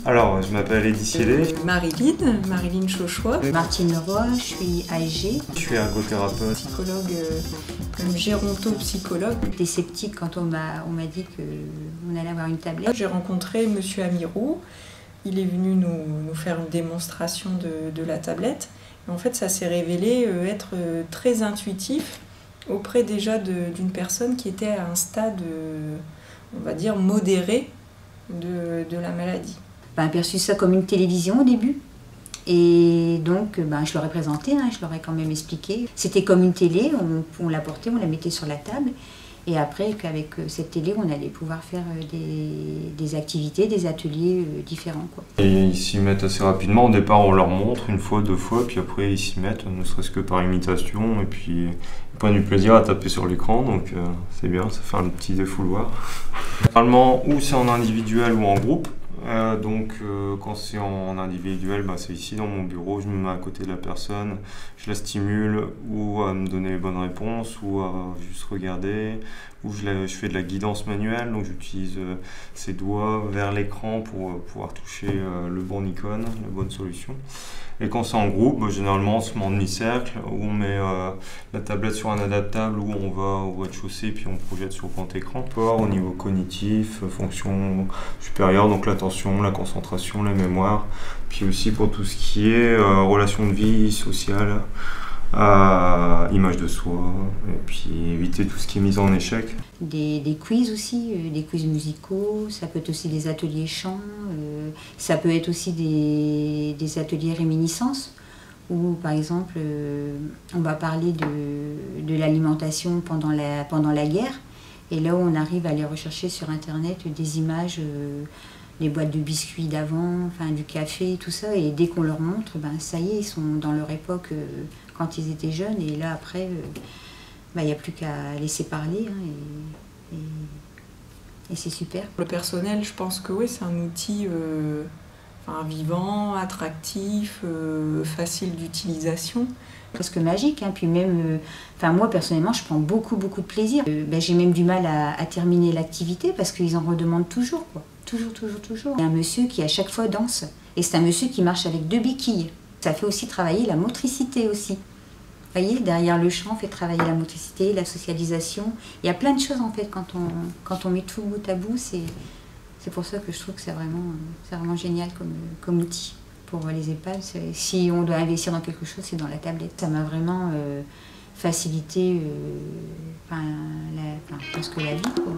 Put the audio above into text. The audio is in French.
Alors, je m'appelle Eddy Siélé. Marilyn Chauchois. Martine Leroy, je suis ASG. Je suis ergothérapeute. Psychologue, comme gérontopsychologue. J'étais sceptique quand on m'a dit qu'on allait avoir une tablette. J'ai rencontré Monsieur Amirou. Il est venu nous faire une démonstration de la tablette. Et en fait, ça s'est révélé être très intuitif auprès déjà d'une personne qui était à un stade, on va dire, modéré de la maladie. J'ai perçu ça comme une télévision au début. Et donc, je leur ai présenté, je leur ai quand même expliqué. C'était comme une télé, on la portait, on la mettait sur la table. Et après, qu'avec cette télé, on allait pouvoir faire des activités, des ateliers différents, quoi. Et ils s'y mettent assez rapidement. Au départ, on leur montre une fois, deux fois, puis après, ils s'y mettent, ne serait-ce que par imitation. Et puis, ils prennent du plaisir à taper sur l'écran, donc c'est bien, ça fait un petit défouloir. Généralement, ou c'est en individuel ou en groupe. Quand c'est en individuel, c'est ici dans mon bureau, je me mets à côté de la personne, je la stimule ou à me donner les bonnes réponses ou à juste regarder, ou je fais de la guidance manuelle, donc j'utilise ses doigts vers l'écran pour pouvoir toucher le bon icône, la bonne solution. Et quand c'est en groupe, généralement on se met en demi-cercle, où on met la tablette sur un adaptable, où on va au rez-de-chaussée, puis on projette sur le grand écran. Au niveau cognitif, fonction supérieure, donc l'attention, la concentration, la mémoire, puis aussi pour tout ce qui est relations de vie sociale, image de soi, et puis éviter tout ce qui est mise en échec. Des quiz aussi, des quiz musicaux, ça peut être aussi des ateliers chant, ça peut être aussi des ateliers réminiscence, où par exemple on va parler de l'alimentation pendant la guerre, et là où on arrive à aller rechercher sur internet des images, les boîtes de biscuits d'avant, du café, tout ça, et dès qu'on leur montre, ça y est, ils sont dans leur époque quand ils étaient jeunes, et là après, il n'y a plus qu'à laisser parler, et c'est super. Le personnel, je pense que oui, c'est un outil vivant, attractif, facile d'utilisation. Presque magique, puis même, moi personnellement, je prends beaucoup de plaisir. J'ai même du mal à terminer l'activité parce qu'ils en redemandent toujours, quoi. Toujours. Il y a un monsieur qui à chaque fois danse, et c'est un monsieur qui marche avec 2 béquilles. Ça fait aussi travailler la motricité aussi. Vous voyez, derrière le chant, on fait travailler la motricité, la socialisation. Il y a plein de choses en fait quand on met tout bout à bout. C'est pour ça que je trouve que c'est vraiment génial comme outil pour les EHPAD. Si on doit investir dans quelque chose, c'est dans la tablette. Ça m'a vraiment facilité presque la vie, quoi.